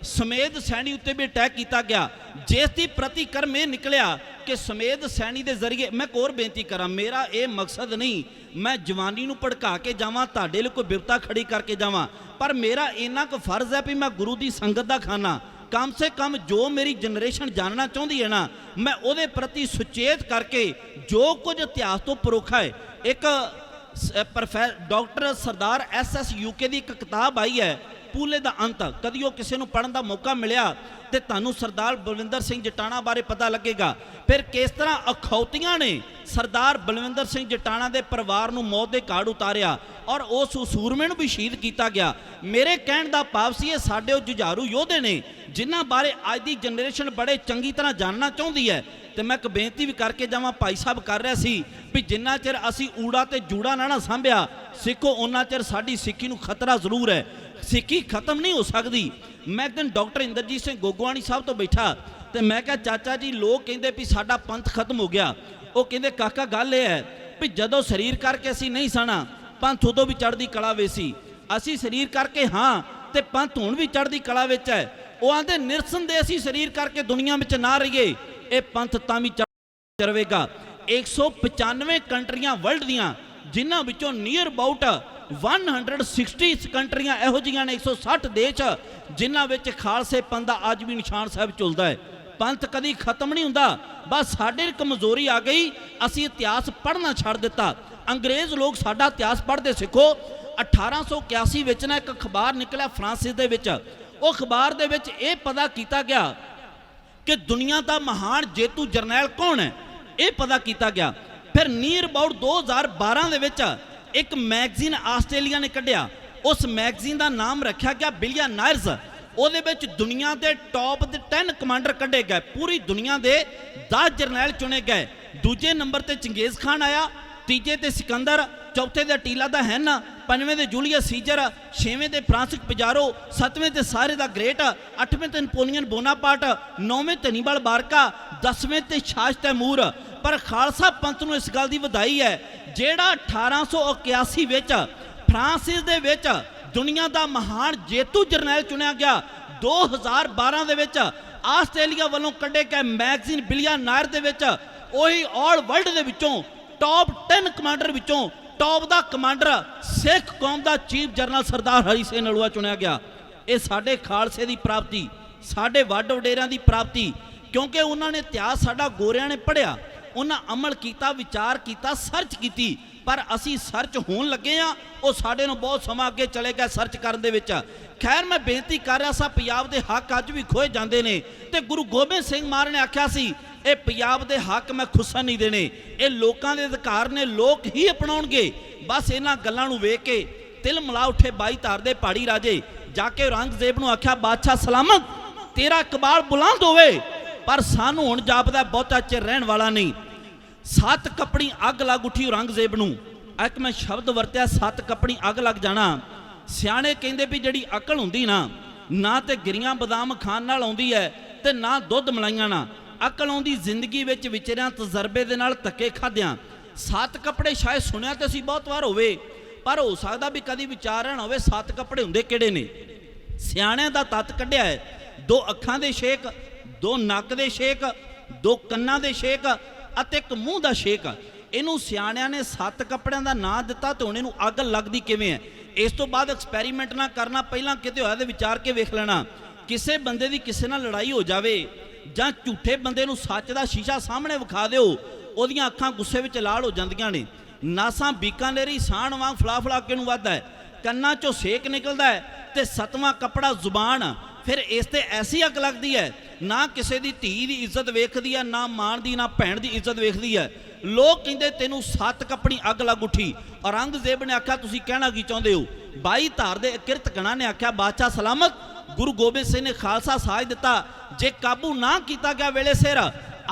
ਸਮੇਧ ਸੈਣੀ ਉੱਤੇ ਵੀ ਅਟੈਕ ਕੀਤਾ ਗਿਆ, ਜਿਸ ਦੀ ਪ੍ਰਤੀਕਰਮ ਇਹ ਨਿਕਲਿਆ ਕਿ ਸਮੇਧ ਸੈਣੀ ਦੇ ਜ਼ਰੀਏ। ਮੈਂ ਹੋਰ ਬੇਨਤੀ ਕਰਾਂ, ਮੇਰਾ ਇਹ ਮਕਸਦ ਨਹੀਂ ਮੈਂ ਜਵਾਨੀ ਨੂੰ ਭੜਕਾ ਕੇ ਜਾਵਾਂ, ਤੁਹਾਡੇ ਲਈ ਕੋਈ ਬਿਪਤਾ ਖੜੀ ਕਰਕੇ ਜਾਵਾਂ, ਪਰ ਮੇਰਾ ਇੰਨਾ ਕੁ ਫਰਜ਼ ਹੈ ਵੀ ਮੈਂ ਗੁਰੂ ਦੀ ਸੰਗਤ ਦਾ ਖਾਨਾ ਕਮ ਸੇ ਕਮ ਜੋ ਮੇਰੀ ਜਨਰੇਸ਼ਨ ਜਾਣਨਾ ਚਾਹੁੰਦੀ ਹੈ ਨਾ, ਮੈਂ ਉਹਦੇ ਪ੍ਰਤੀ ਸੁਚੇਤ ਕਰਕੇ ਜੋ ਕੁਝ ਇਤਿਹਾਸ ਤੋਂ ਪਰੋਖਾ ਹੈ। ਇੱਕ ਡਾਕਟਰ ਸਰਦਾਰ SS UK ਦੀ ਇੱਕ ਕਿਤਾਬ ਆਈ ਹੈ ਪੂਲੇ ਦਾ ਅੰਤ, ਕਦੀ ਉਹ ਕਿਸੇ ਨੂੰ ਪੜ੍ਹਨ ਦਾ ਮੌਕਾ ਮਿਲਿਆ ਤੇ ਤੁਹਾਨੂੰ ਸਰਦਾਰ ਬਲਵਿੰਦਰ ਸਿੰਘ ਜਟਾਣਾ ਬਾਰੇ ਪਤਾ ਲੱਗੇਗਾ। ਫਿਰ ਕਿਸ ਤਰ੍ਹਾਂ ਅਖੌਤੀਆਂ ਨੇ ਸਰਦਾਰ ਬਲਵਿੰਦਰ ਸਿੰਘ ਜਟਾਣਾ ਦੇ ਪਰਿਵਾਰ ਨੂੰ ਮੌਤ ਦੇ ਘਾਟ ਉਤਾਰਿਆ ਔਰ ਉਸ ਸੂਰਮੇ ਨੂੰ ਵੀ ਸ਼ਹੀਦ ਕੀਤਾ ਗਿਆ। ਮੇਰੇ ਕਹਿਣ ਦਾ ਭਾਵ ਸੀ ਇਹ ਸਾਡੇ ਉਹ ਜੁਝਾਰੂ ਯੋਧੇ ਨੇ ਜਿਨ੍ਹਾਂ ਬਾਰੇ ਅੱਜ ਦੀ ਜਨਰੇਸ਼ਨ ਬੜੇ ਚੰਗੀ ਤਰ੍ਹਾਂ ਜਾਣਨਾ ਚਾਹੁੰਦੀ ਹੈ। ਤੇ ਮੈਂ ਇੱਕ ਬੇਨਤੀ ਵੀ ਕਰਕੇ ਜਾਵਾਂ, ਭਾਈ ਸਾਹਿਬ ਕਰ ਰਿਹਾ ਸੀ ਵੀ ਜਿੰਨਾ ਚਿਰ ਅਸੀਂ ਊੜਾ ਤੇ ਜੂੜਾ ਨਾ ਸਾਂਭਿਆ ਸਿੱਖੋ ਉਹਨਾਂ ਚਿਰ ਸਾਡੀ ਸਿੱਖੀ ਨੂੰ ਖਤਰਾ ਜ਼ਰੂਰ ਹੈ, ਸਿੱਖੀ ਖਤਮ ਨਹੀਂ ਹੋ ਸਕਦੀ। ਮੈਂ ਇੱਕ ਦਿਨ ਡਾਕਟਰ ਇੰਦਰਜੀਤ ਸਿੰਘ ਗੋਗੋਵਾਣੀ ਸਾਹਿਬ ਤੋਂ ਬੈਠਾ ਤੇ ਮੈਂ ਕਿਹਾ ਚਾਚਾ ਜੀ ਲੋਕ ਕਹਿੰਦੇ ਵੀ ਸਾਡਾ ਪੰਥ ਖਤਮ ਹੋ ਗਿਆ। ਉਹ ਕਹਿੰਦੇ ਕਾਕਾ ਗੱਲ ਇਹ ਹੈ ਵੀ ਜਦੋਂ ਸਰੀਰ ਕਰਕੇ ਅਸੀਂ ਨਹੀਂ ਸਣਾ ਪੰਥ ਉਦੋਂ ਵੀ ਚੜ੍ਹਦੀ ਕਲਾ ਵਿੱਚ ਸੀ, ਅਸੀਂ ਸਰੀਰ ਕਰਕੇ ਹਾਂ ਤੇ ਪੰਥ ਹੁਣ ਵੀ ਚੜ੍ਹਦੀ ਕਲਾ ਵਿੱਚ ਹੈ। ਉਹ ਆਂਦੇ ਨਿਰਸਨ ਦੇ ਅਸੀਂ ਸਰੀਰ ਕਰਕੇ ਦੁਨੀਆ ਵਿੱਚ ਨਾ ਰਹੀਏ ਇਹ ਪੰਥ ਤਾਂ ਵੀ ਚੜ੍ਹਵੇਗਾ। 195 ਕੰਟਰੀਆਂ ਵਰਲਡ ਦੀਆਂ ਜਿਨ੍ਹਾਂ ਵਿੱਚੋਂ ਨੀਅਰ ਅਬਾਊਟ 160 ਕੰਟਰੀਆਂ ਇਹੋ ਜਿਹੀਆਂ ਨੇ, 160 ਦੇਸ਼ ਜਿਨ੍ਹਾਂ ਵਿੱਚ ਖਾਲਸੇ ਪੰਥ ਦਾ ਅੱਜ ਵੀ ਨਿਸ਼ਾਨ ਸਾਹਿਬ ਝੁਲਦਾ ਹੈ। ਪੰਥ ਕਦੀ ਖਤਮ ਨਹੀਂ ਹੁੰਦਾ, ਬਸ ਸਾਡੇ ਕਮਜ਼ੋਰੀ ਆ ਗਈ, ਅਸੀਂ ਇਤਿਹਾਸ ਪੜ੍ਹਨਾ ਛੱਡ ਦਿੱਤਾ। ਅੰਗਰੇਜ਼ ਲੋਕ ਸਾਡਾ ਇਤਿਹਾਸ ਪੜ੍ਹਦੇ ਸਿੱਖੋ। 1881 ਵਿੱਚ ਨਾ ਇੱਕ ਅਖਬਾਰ ਨਿਕਲਿਆ ਫਰਾਂਸਿਸ ਦੇ ਵਿੱਚ, ਉਹ ਅਖਬਾਰ ਦੇ ਵਿੱਚ ਇਹ ਪਤਾ ਕੀਤਾ ਗਿਆ ਕਿ ਦੁਨੀਆ ਦਾ ਮਹਾਨ ਜੇਤੂ ਜਰਨੈਲ ਕੌਣ ਹੈ, ਇਹ ਪਤਾ ਕੀਤਾ ਗਿਆ। ਫਿਰ ਨੀਅਰ ਅਬਾਊਟ 2012 ਦੇ ਵਿੱਚ ਇੱਕ ਮੈਗਜ਼ੀਨ ਆਸਟ੍ਰੇਲੀਆ ਨੇ ਕੱਢਿਆ, ਉਸ ਮੈਗਜ਼ੀਨ ਦਾ ਨਾਮ ਰੱਖਿਆ ਗਿਆ ਬਿਲੀਅਨਰਜ਼। ਉਹਦੇ ਵਿੱਚ ਦੁਨੀਆ ਦੇ ਟੌਪ ਦੇ 10 ਕਮਾਂਡਰ ਕੱਢੇ ਗਏ, ਪੂਰੀ ਦੁਨੀਆ ਦੇ 10 ਜਰਨੈਲ ਚੁਣੇ ਗਏ। ਦੂਜੇ ਨੰਬਰ ਤੇ ਚੰਗੇਜ਼ ਖਾਨ ਆਇਆ, ਤੀਜੇ ਤੇ ਸਿਕੰਦਰ, ਚੌਥੇ ਤੇ ਅਟੀਲਾ ਦਾ ਹੈਨ, ਪੰਜਵੇਂ ਤੇ ਜੂਲੀਅਸ ਸੀਜ਼ਰ, ਛੇਵੇਂ ਤੇ ਫ੍ਰਾਂਸਿਸ ਪਿਜ਼ਾਰੋ, ਸੱਤਵੇਂ ਤੇ ਸਾਰੇ ਦਾ ਗ੍ਰੇਟ, ਅੱਠਵੇਂ ਤੇ ਨੈਪੋਲੀਅਨ ਬੋਨਾਪਾਰਟ, ਨੌਵੇਂ ਤੇ ਹਨੀਬਲ ਬਾਰਕਾ, 10ਵੇਂ ਤੇ ਸ਼ਾਹ ਤੈਮੂਰ। ਪਰ ਖਾਲਸਾ ਪੰਥ ਨੂੰ ਇਸ ਗੱਲ ਦੀ ਵਧਾਈ ਹੈ ਜਿਹੜਾ 1881 ਵਿੱਚ ਫਰਾਂਸਿਸ ਦੇ ਵਿੱਚ ਦੁਨੀਆ ਦਾ ਮਹਾਨ ਜੇਤੂ ਜਰਨੈਲ ਚੁਣਿਆ ਗਿਆ। 2012 ਦੇ ਵਿੱਚ ਆਸਟ੍ਰੇਲੀਆ ਵੱਲੋਂ ਕੱਢੇ ਗਏ ਮੈਗਜ਼ੀਨ ਬਿਲੀਅਨਰ ਦੇ ਵਿੱਚ ਉਹੀ ਆਲ ਵਰਲਡ ਦੇ ਵਿੱਚੋਂ ਟੌਪ 10 ਕਮਾਂਡਰ ਵਿੱਚੋਂ ਟੌਪ ਦਾ ਕਮਾਂਡਰ ਸਿੱਖ ਕੌਮ ਦਾ ਚੀਫ ਜਨਰਲ ਸਰਦਾਰ ਹਰੀ ਸਿੰਘ ਨਲੂਆ ਚੁਣਿਆ ਗਿਆ। ਇਹ ਸਾਡੇ ਖਾਲਸੇ ਦੀ ਪ੍ਰਾਪਤੀ, ਸਾਡੇ ਵੱਡ ਵਡੇਰਿਆਂ ਦੀ ਪ੍ਰਾਪਤੀ, ਕਿਉਂਕਿ ਉਹਨਾਂ ਨੇ ਇਤਿਹਾਸ ਸਾਡਾ ਗੋਰਿਆਂ ਨੇ ਪੜ੍ਹਿਆ, ਉਹਨਾਂ ਅਮਲ ਕੀਤਾ, ਵਿਚਾਰ ਕੀਤਾ, ਸਰਚ ਕੀਤੀ। ਪਰ ਅਸੀਂ ਸਰਚ ਹੋਣ ਲੱਗੇ ਆ, ਉਹ ਸਾਡੇ ਨੂੰ ਬਹੁਤ ਸਮਾਂ ਅੱਗੇ ਚਲੇ ਗਿਆ ਸਰਚ ਕਰਨ ਦੇ ਵਿੱਚ। ਖੈਰ ਮੈਂ ਬੇਨਤੀ ਕਰ ਰਿਹਾ ਸਾਂ, ਪੰਜਾਬ ਦੇ ਹੱਕ ਅੱਜ ਵੀ ਖੋਏ ਜਾਂਦੇ ਨੇ ਤੇ ਗੁਰੂ ਗੋਬਿੰਦ ਸਿੰਘ ਮਹਾਰਾਜ ਨੇ ਆਖਿਆ ਸੀ ਇਹ ਪੰਜਾਬ ਦੇ ਹੱਕ ਮੈਂ ਖੁੱਸਣ ਨਹੀਂ ਦੇਣੇ, ਇਹ ਲੋਕਾਂ ਦੇ ਅਧਿਕਾਰ ਨੇ, ਲੋਕ ਹੀ ਅਪਣਾਉਣਗੇ। ਬਸ ਇਹਨਾਂ ਗੱਲਾਂ ਨੂੰ ਵੇਖ ਕੇ ਤਿਲ ਮਿਲਾ ਉੱਠੇ 22 ਧਾਰ ਦੇ ਪਹਾੜੀ ਰਾਜੇ, ਜਾ ਕੇ ਔਰੰਗਜ਼ੇਬ ਨੂੰ ਆਖਿਆ ਬਾਦਸ਼ਾਹ ਸਲਾਮਤ, ਤੇਰਾ ਇਕਬਾਲ ਬੁਲੰਦ ਹੋਵੇ ਪਰ ਸਾਨੂੰ ਹੁਣ ਜਾਪਦਾ ਬਹੁਤਾ ਚਿਰ ਰਹਿਣ ਵਾਲਾ ਨਹੀਂ। 7 ਕੱਪੜੀ ਅੱਗ ਲੱਗ ਉੱਠੀ ਔਰੰਗਜ਼ੇਬ ਨੂੰ। ਇੱਕ ਮੈਂ ਸ਼ਬਦ ਵਰਤਿਆ 7 ਕੱਪੜੀ ਅੱਗ ਲੱਗ ਜਾਣਾ। ਸਿਆਣੇ ਕਹਿੰਦੇ ਵੀ ਜਿਹੜੀ ਅਕਲ ਹੁੰਦੀ ਨਾ ਤੇ ਗਿਰੀਆਂ ਬਦਾਮ ਖਾਣ ਨਾਲ ਆਉਂਦੀ ਹੈ ਤੇ ਨਾ ਦੁੱਧ ਮਲਾਈਆਂ ਨਾਲ, ਅਕਲ ਆਉਂਦੀ ਜ਼ਿੰਦਗੀ ਵਿੱਚ ਵਿਚਰਿਆਂ ਤਜਰਬੇ ਦੇ ਨਾਲ ਧੱਕੇ ਖਾਦਿਆਂ। 7 ਕੱਪੜੇ ਸ਼ਾਇਦ ਸੁਣਿਆ ਤੇ ਅਸੀਂ ਬਹੁਤ ਵਾਰ ਹੋਵੇ, ਪਰ ਹੋ ਸਕਦਾ ਵੀ ਕਦੀ ਵਿਚਾਰਿਆ ਨਾ ਹੋਵੇ 7 ਕੱਪੜੇ ਹੁੰਦੇ ਕਿਹੜੇ ਨੇ। ਸਿਆਣਿਆਂ ਦਾ ਤੱਤ ਕੱਢਿਆ ਹੈ, 2 ਅੱਖਾਂ ਦੇ ਛੇਕ, 2 ਨੱਕ ਦੇ ਛੇਕ, 2 ਕੰਨਾਂ ਦੇ ਛੇਕ ਅਤੇ 1 ਮੂੰਹ ਦਾ ਛੇਕ। ਇਹਨੂੰ ਸਿਆਣਿਆਂ ਨੇ 7 ਕੱਪੜਿਆਂ ਦਾ ਨਾਂ ਦਿੱਤਾ ਤੇ ਹੁਣ ਇਹਨੂੰ ਅੱਗ ਲੱਗਦੀ ਕਿਵੇਂ ਹੈ। ਇਸ ਤੋਂ ਬਾਅਦ ਐਕਸਪੈਰੀਮੈਂਟ ਨਾ ਕਰਨਾ, ਪਹਿਲਾਂ ਕਿਤੇ ਹੋਇਆ ਤੇ ਵਿਚਾਰ ਕੇ ਵੇਖ ਲੈਣਾ। ਕਿਸੇ ਬੰਦੇ ਦੀ ਕਿਸੇ ਨਾਲ ਲੜਾਈ ਹੋ ਜਾਵੇ ਜਾਂ ਝੂਠੇ ਬੰਦੇ ਨੂੰ ਸੱਚ ਦਾ ਸ਼ੀਸ਼ਾ ਸਾਹਮਣੇ ਵਿਖਾ ਦਿਓ, ਉਹਦੀਆਂ ਅੱਖਾਂ ਗੁੱਸੇ ਵਿੱਚ ਲਾਲ ਹੋ ਜਾਂਦੀਆਂ ਨੇ, ਨਾਸਾਂ ਬੀਕਾਨੇਰੀ ਸਾਣ ਵਾਂਗ ਫਲਾ ਕੇ ਨੂੰ ਵੱਧਦਾ ਹੈ, ਕੰਨਾਂ 'ਚੋਂ ਸੇਕ ਨਿਕਲਦਾ ਹੈ ਤੇ 7ਵਾਂ ਕੱਪੜਾ ਜ਼ੁਬਾਨ। ਫਿਰ ਇਸ ਤੇ ਐਸੀ ਅੱਗ ਲੱਗਦੀ ਹੈ, ਨਾ ਕਿਸੇ ਦੀ ਧੀ ਦੀ ਇੱਜ਼ਤ ਵੇਖਦੀ ਹੈ, ਨਾ ਮਾਂ ਦੀ ਨਾ ਭੈਣ ਦੀ ਇੱਜ਼ਤ ਵੇਖਦੀ ਹੈ। ਲੋਕ ਕਹਿੰਦੇ ਤੈਨੂੰ 7 ਕੱਪੜੀ ਅੱਗ ਲੱਗ ਉੱਠੀ। ਔਰੰਗਜ਼ੇਬ ਨੇ ਆਖਿਆ ਤੁਸੀਂ ਕਹਿਣਾ ਕੀ ਚਾਹੁੰਦੇ ਹੋ। 22 ਧਾਰ ਦੇ ਕਿਰਤ ਗਣਾ ਨੇ ਆਖਿਆ ਬਾਦਸ਼ਾਹ ਸਲਾਮਤ, ਗੁਰੂ ਗੋਬਿੰਦ ਸਿੰਘ ਨੇ ਖਾਲਸਾ ਸਾਜ ਦਿੱਤਾ, ਜੇ ਕਾਬੂ ਨਾ ਕੀਤਾ ਗਿਆ ਵੇਲੇ ਸਿਰ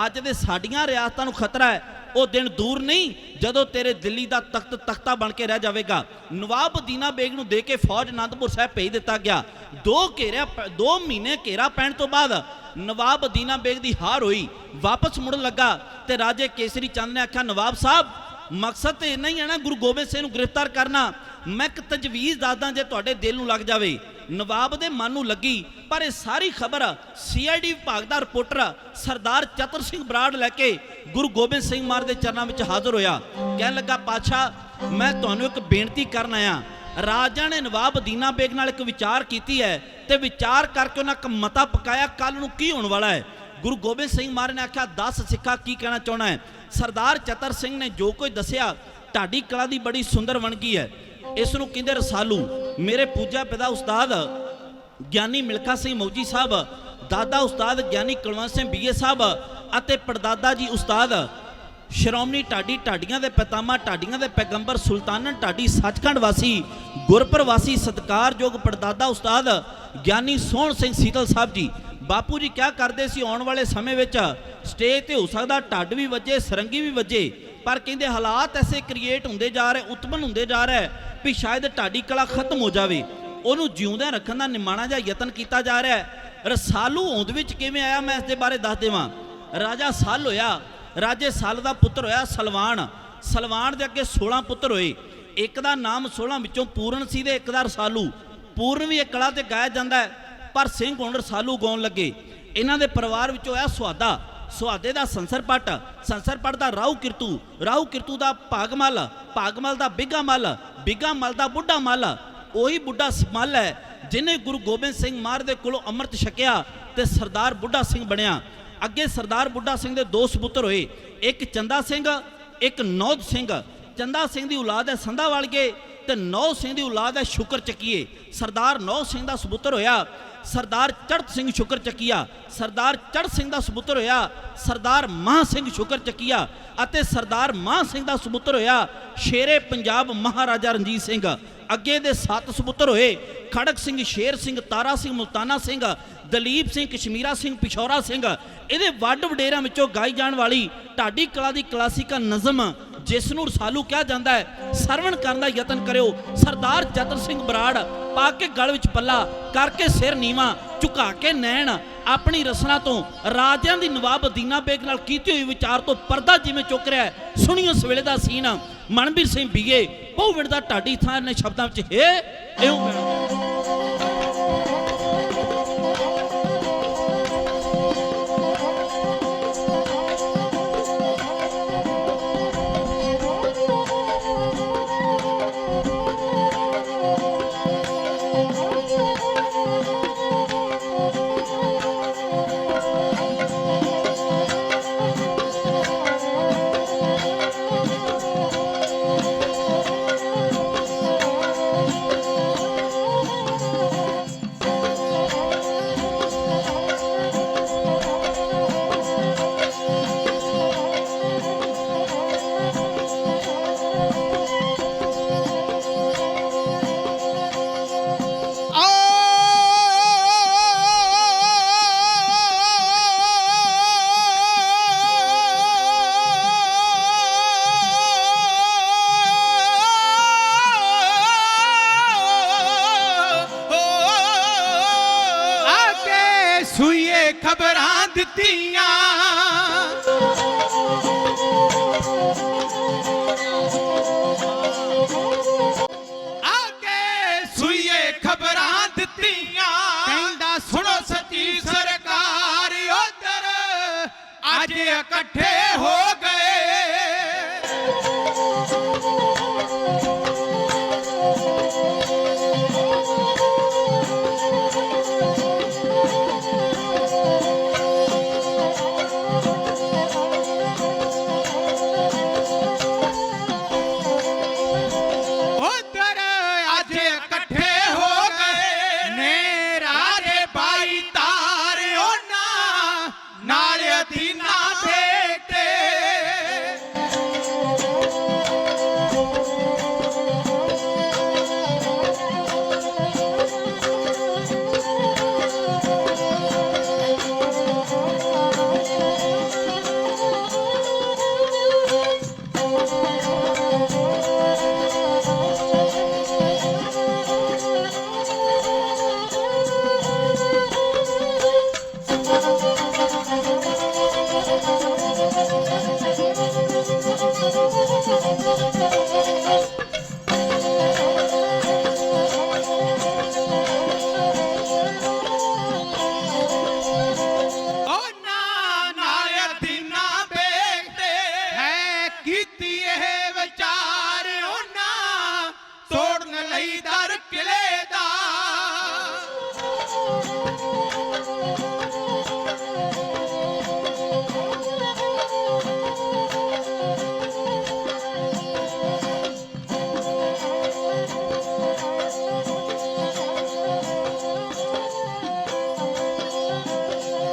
ਅੱਜ ਦੇ ਸਾਡੀਆਂ ਰਿਆਸਤਾਂ ਨੂੰ ਖਤਰਾ ਹੈ। ਉਹ ਦਿਨ ਦੂਰ ਨਹੀਂ ਜਦੋਂ ਤੇਰੇ ਦਿੱਲੀ ਦਾ ਤਖਤ ਤਖਤਾ ਬਣ ਕੇ ਰਹਿ ਜਾਵੇਗਾ। ਨਵਾਬ ਦੀਨਾ ਬੇਗ ਨੂੰ ਦੇ ਕੇ ਫੌਜ ਅਨੰਦਪੁਰ ਸਾਹਿਬ ਭੇਜ ਦਿੱਤਾ ਗਿਆ। 2 ਮਹੀਨੇ ਘੇਰਾ ਪੈਣ ਤੋਂ ਬਾਅਦ ਨਵਾਬ ਦੀਨਾ ਬੇਗ ਦੀ ਹਾਰ ਹੋਈ, ਵਾਪਸ ਮੁੜਨ ਲੱਗਾ ਤੇ ਰਾਜੇ ਕੇਸਰੀ ਚੰਦ ਨੇ ਆਖਿਆ ਨਵਾਬ ਸਾਹਿਬ ਮਕਸਦ ਤੇ ਇੰਨਾ ਹੀ ਹੈ ਨਾ ਗੁਰੂ ਗੋਬਿੰਦ ਸਿੰਘ ਨੂੰ ਗ੍ਰਿਫਤਾਰ ਕਰਨਾ। ਮੈਂ ਇੱਕ ਤਜਵੀਜ਼ ਦੱਸਦਾ ਜੇ ਤੁਹਾਡੇ ਦਿਲ ਨੂੰ ਲੱਗ ਜਾਵੇ। ਨਵਾਬ ਦੇ ਮਨ ਨੂੰ ਲੱਗੀ, ਪਰ ਇਹ ਸਾਰੀ ਖਬਰ CID ਵਿਭਾਗ ਦਾ ਰਿਪੋਰਟਰ ਸਰਦਾਰ ਚਤਰ ਸਿੰਘ ਬਰਾੜ ਲੈ ਕੇ ਗੁਰੂ ਗੋਬਿੰਦ ਸਿੰਘ ਮਹਾਰਾਜ ਦੇ ਚਰਨਾਂ ਵਿੱਚ ਹਾਜ਼ਰ ਹੋਇਆ। ਕਹਿਣ ਲੱਗਾ ਪਾਤਸ਼ਾਹ ਮੈਂ ਤੁਹਾਨੂੰ ਇੱਕ ਬੇਨਤੀ ਕਰਨ ਆਇਆ। ਰਾਜਾ ਨੇ ਨਵਾਬ ਦੀਨਾ ਬੇਗ ਨਾਲ ਇੱਕ ਵਿਚਾਰ ਕੀਤੀ ਹੈ ਤੇ ਵਿਚਾਰ ਕਰਕੇ ਉਹਨਾਂ ਇੱਕ ਮਤਾ ਪਕਾਇਆ, ਕੱਲ ਨੂੰ ਕੀ ਹੋਣ ਵਾਲਾ ਹੈ। ਗੁਰੂ ਗੋਬਿੰਦ ਸਿੰਘ ਮਹਾਰਾਜ ਨੇ ਆਖਿਆ 10 ਸਿੱਖਾ ਕੀ ਕਹਿਣਾ ਚਾਹੁੰਦਾ ਹੈ। ਸਰਦਾਰ ਚਤਰ ਸਿੰਘ ਨੇ ਜੋ ਕੁਝ ਦੱਸਿਆ, ਢਾਡੀ ਕਲਾ ਦੀ ਬੜੀ ਸੁੰਦਰ ਵਣਗੀ ਹੈ, ਇਸ ਨੂੰ ਕਹਿੰਦੇ ਰਸਾਲੂ। ਮੇਰੇ ਪੂਜਾ ਪਿਤਾ ਉਸਤਾਦ ਗਿਆਨੀ ਮਿਲਖਾ ਸਿੰਘ ਮੌਜੀ ਸਾਹਿਬ, ਦਾਦਾ ਉਸਤਾਦ ਗਿਆਨੀ ਕੁਲਵੰਤ ਸਿੰਘ BA ਸਾਹਿਬ ਅਤੇ ਪੜਦਾਦਾ ਜੀ ਉਸਤਾਦ ਸ਼੍ਰੋਮਣੀ ਢਾਡੀ, ਢਾਡੀਆਂ ਦੇ ਪਿਤਾਮਾ, ਢਾਡੀਆਂ ਦੇ ਪੈਗੰਬਰ ਸੁਲਤਾਨਨ ਢਾਡੀ, ਸੱਚਖੰਡ ਵਾਸੀ, ਗੁਰਪੁਰ ਵਾਸੀ, ਸਤਿਕਾਰਯੋਗ ਪੜਦਾਦਾ ਉਸਤਾਦ ਗਿਆਨੀ ਸੋਹਣ ਸਿੰਘ ਸੀਤਲ ਸਾਹਿਬ ਜੀ। ਬਾਪੂ ਜੀ ਕਿਆ ਕਰਦੇ ਸੀ, ਆਉਣ ਵਾਲੇ ਸਮੇਂ ਵਿੱਚ ਸਟੇਜ ਤੇ ਹੋ ਸਕਦਾ ਢੱਡ ਵੀ ਵੱਜੇ, ਸਰੰਗੀ ਵੀ ਵੱਜੇ, ਪਰ ਕਹਿੰਦੇ ਹਾਲਾਤ ਐਸੇ ਕ੍ਰੀਏਟ ਹੁੰਦੇ ਜਾ ਰਹੇ, ਉਤਪਨ ਹੁੰਦੇ ਜਾ ਰਹੇ ਵੀ ਸ਼ਾਇਦ ਢਾਡੀ ਕਲਾ ਖਤਮ ਹੋ ਜਾਵੇ। ਉਹਨੂੰ ਜਿਉਂਦਿਆਂ ਰੱਖਣ ਦਾ ਨਿਮਾਣਾ ਜਿਹਾ ਯਤਨ ਕੀਤਾ ਜਾ ਰਿਹਾ ਹੈ। ਰਸਾਲੂ ਹੋਂਦ ਵਿੱਚ ਕਿਵੇਂ ਆਇਆ ਮੈਂ ਇਸ ਦੇ ਬਾਰੇ ਦੱਸ ਦੇਵਾਂ। ਰਾਜਾ ਸਲ ਹੋਇਆ, ਰਾਜੇ ਸਲ ਦਾ ਪੁੱਤਰ ਹੋਇਆ ਸਲਵਾਨ। ਸਲਵਾਨ ਦੇ ਅੱਗੇ 16 ਪੁੱਤਰ ਹੋਏ, ਇੱਕ ਦਾ ਨਾਮ 16 ਵਿੱਚੋਂ ਪੂਰਨ ਸੀ ਤੇ ਇੱਕ ਦਾ ਰਸਾਲੂ। ਪੂਰਨ ਵੀ ਇਹ ਕਲਾ ਤੇ ਗਾਇਆ ਜਾਂਦਾ ਹੈ, ਪਰ ਸਿੰਘ ਹੁਣ ਰਸਾਲੂ ਗਾਉਣ ਲੱਗੇ। ਇਹਨਾਂ ਦੇ ਪਰਿਵਾਰ ਵਿੱਚੋਂ ਹੋਇਆ ਸੁਹਾਦਾ, ਸੁਹਾਦੇ ਦਾ ਸੰਸਰਪਟ, ਸੰਸਰਪਟ ਦਾ ਰਾਹੂ ਕਿਰਤੂ, ਰਾਹੂ ਕਿਰਤੂ ਦਾ ਭਾਗਮਲ, ਭਾਗਮਲ ਦਾ ਬਿੱਗਾ ਮੱਲ, ਬਿੱਗਾ ਮੱਲ ਦਾ ਬੁੱਢਾ ਮੱਲ। ਉਹੀ ਬੁੱਢਾ ਮੱਲ ਹੈ ਜਿਹਨੇ ਗੁਰੂ ਗੋਬਿੰਦ ਸਿੰਘ ਮਹਾਰਾਜ ਦੇ ਕੋਲੋਂ ਅੰਮ੍ਰਿਤ ਛਕਿਆ ਤੇ ਸਰਦਾਰ ਬੁੱਢਾ ਸਿੰਘ ਬਣਿਆ। ਅੱਗੇ ਸਰਦਾਰ ਬੁੱਢਾ ਸਿੰਘ ਦੇ 2 ਸਪੁੱਤਰ ਹੋਏ, ਇੱਕ ਚੰਦਾ ਸਿੰਘ, ਇੱਕ ਨੌਦ ਸਿੰਘ। ਚੰਦਾ ਸਿੰਘ ਦੀ ਔਲਾਦ ਹੈ ਸੰਧਾ ਵਾਲੀਏ ਤੇ ਨੌਦ ਸਿੰਘ ਦੀ ਔਲਾਦ ਹੈ ਸ਼ੁਕਰ ਚੱਕੀਏ। ਸਰਦਾਰ ਨੌਦ ਸਿੰਘ ਦਾ ਸਪੁੱਤਰ ਹੋਇਆ ਸਰਦਾਰ ਚੜ੍ਹਤ ਸਿੰਘ ਸ਼ੁਕਰ ਚੱਕੀਆ। ਸਰਦਾਰ ਚੜ੍ਹਤ ਸਿੰਘ ਦਾ ਸਪੁੱਤਰ ਹੋਇਆ ਸਰਦਾਰ ਮਾਹ ਸਿੰਘ ਸ਼ੁਕਰ ਚੱਕੀਆ ਅਤੇ ਸਰਦਾਰ ਮਾਹ ਸਿੰਘ ਦਾ ਸਪੁੱਤਰ ਹੋਇਆ ਸ਼ੇਰੇ ਪੰਜਾਬ ਮਹਾਰਾਜਾ ਰਣਜੀਤ ਸਿੰਘ। ਅੱਗੇ ਦੇ 7 ਸਪੁੱਤਰ ਹੋਏ ਖੜਕ ਸਿੰਘ, ਸ਼ੇਰ ਸਿੰਘ, ਤਾਰਾ ਸਿੰਘ, ਮੁਲਤਾਨਾ ਸਿੰਘ, ਦਲੀਪ ਸਿੰਘ, ਕਸ਼ਮੀਰਾ ਸਿੰਘ, ਪਿਸ਼ੌਰਾ ਸਿੰਘ। ਇਹਦੇ ਵੱਡ ਵਡੇਰਿਆਂ ਵਿੱਚੋਂ ਗਾਈ ਜਾਣ ਵਾਲੀ ਢਾਡੀ ਕਲਾ ਦੀ ਕਲਾਸੀਕਲ ਨਜ਼ਮ ਜਿਸ ਨੂੰ ਰਸਾਲੂ ਕਿਹਾ ਜਾਂਦਾ ਹੈ, ਸਰਵਣ ਕਰਨ ਦਾ ਯਤਨ ਕਰਿਓ। ਸਰਦਾਰ ਚਤਰ ਸਿੰਘ ਬਰਾੜ ਪਾ ਕੇ ਗਲ ਵਿੱਚ ਪੱਲਾ ਕਰਕੇ ਸਿਰ ਨੀਵਾਂ ਝੁਕਾ ਕੇ ਨੈਣ ਆਪਣੀ ਰਸਨਾ ਤੋਂ ਰਾਜਿਆਂ ਦੀ ਨਵਾਬ ਦੀਨਾ ਬੇਗ ਨਾਲ ਕੀਤੀ ਹੋਈ ਵਿਚਾਰ ਤੋਂ ਪਰਦਾ ਜਿਵੇਂ ਚੁੱਕ ਰਿਹਾ। ਸੁਣੀਓ ਇਸ ਵੇਲੇ ਦਾ ਸੀਨ। ਮਨਵੀਰ ਸਿੰਘ BA ਬਹੁਵਿੰਡ ਦਾ ਢਾਡੀ ਥਾਂ ਨੇ ਸ਼ਬਦਾਂ ਵਿੱਚ ਇਉਂ ਸੂਈਏ ਖਬਰਾਂ ਦਿੱਤੀਆਂ ਆਕੇ ਸੂਈਏ ਖਬਰਾਂ ਦਿੱਤੀਆਂ ਕਹਿੰਦਾ ਸੁਣੋ ਸੱਚੀ ਸਰਕਾਰ ਉਧਰ ਅੱਜ ਇਕੱਠੇ ਹੋ ਗਏ ਉਧਰ ਅੱਜ ਇਕੱਠੇ ਹੋ ਗਏ ਨੇ ਰਾਜੇ ਬਾਈ ਤਾਰ ਉਹਨਾਂ ਨਾਲ ਅਦੀਨਾ ਬੇਟੇ ਉਹਨਾਂ ਨਾਲ ਅਦੀਨਾ ਬੇਟੇ ਹੈ ਕੀਤੀ ਇਹ ਵਿਚਾਰ ਉਹਨਾਂ ਤੋੜਨ ਲਈ ਦਰ ਕਿਲੇ ਦਾ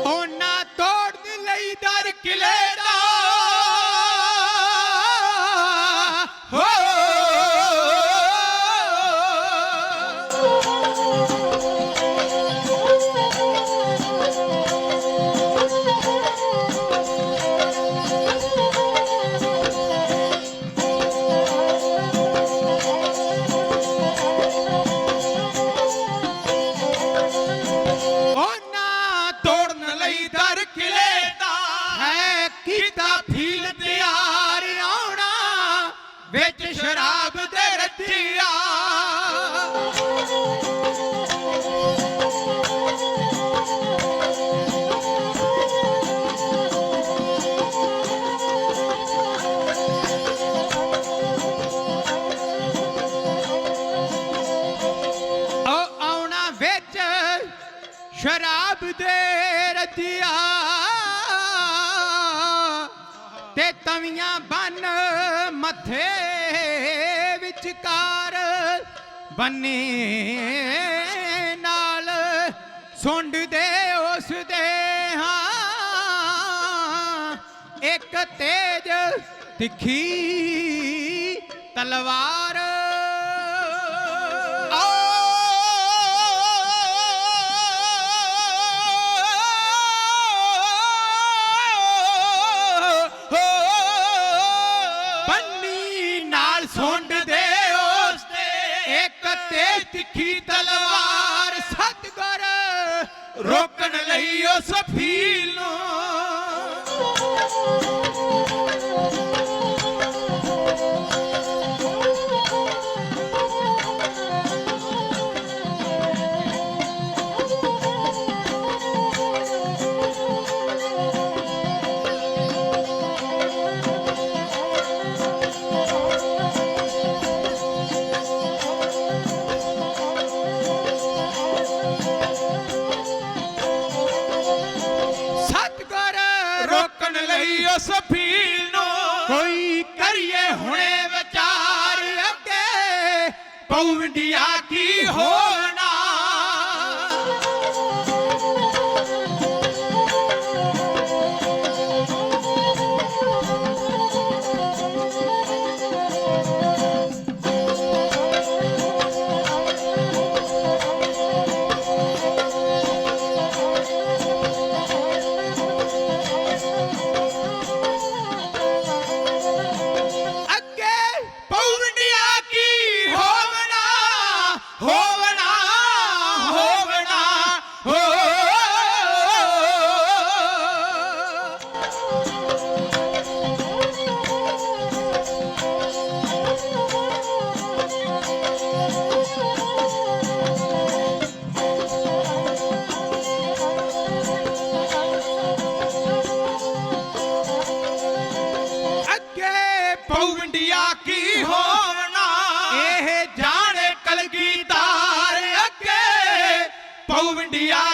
ਉਹਨਾਂ ਤੋੜਨ ਲਈ ਦਰ ਕਿਲੇ ਦਾ ਹੋ ਉਹਨਾਂ ਤੋੜਨ ਲਈ ਦਰ ਕਿਲੇ ਦਾ ਹੈ ਕੀਤਾ ਫੀਲ ਤਿਆਰ ਆਉਣਾ ਵਿੱਚ ਸ਼ਰਾਬ ਦੇ ਰੱਤੀਆ ਆਉਣਾ ਵਿੱਚ ਸ਼ਰਾਬ ਦੇ ਰੱਤੀਆ ਤੇ ਤਵੀਆਂ ਬੰਨ ਮੱਥੇ ਵਿਚਕਾਰ ਬੰਨੇ ਨਾਲ ਸੁੰਡ ਦੇ ਉਸ ਦੇ ਹਾਂ ਇੱਕ ਤੇਜ ਤਿੱਖੀ ਤਲਵਾਰ ਬੰਨੀ ਨਾਲ ਸੁੰਡ ਦੇ ਉਸ ਤੇ ਇੱਕ ਤੇਜ ਤਿੱਖੀ ਤਲਵਾਰ ਸਤਿਗੁਰ ਰੋਕਣ ਲਈ ਉਸ ਫੀਲ ਨੂੰ ਸਤਿਗੁਰ ਰੋਕਣ ਲਈ ਉਸ ਫੀਲ ਨੂੰ ਕੋਈ ਕਰੀਏ ਹੁਣੇ ਵਿਚਾਰ ਅੱਗੇ ਪੌਂਡੀਆ ਕੀ ਹੋਣਾ ਪਉ ਇੰਡੀਆ ਕੀ ਹੋ ਆ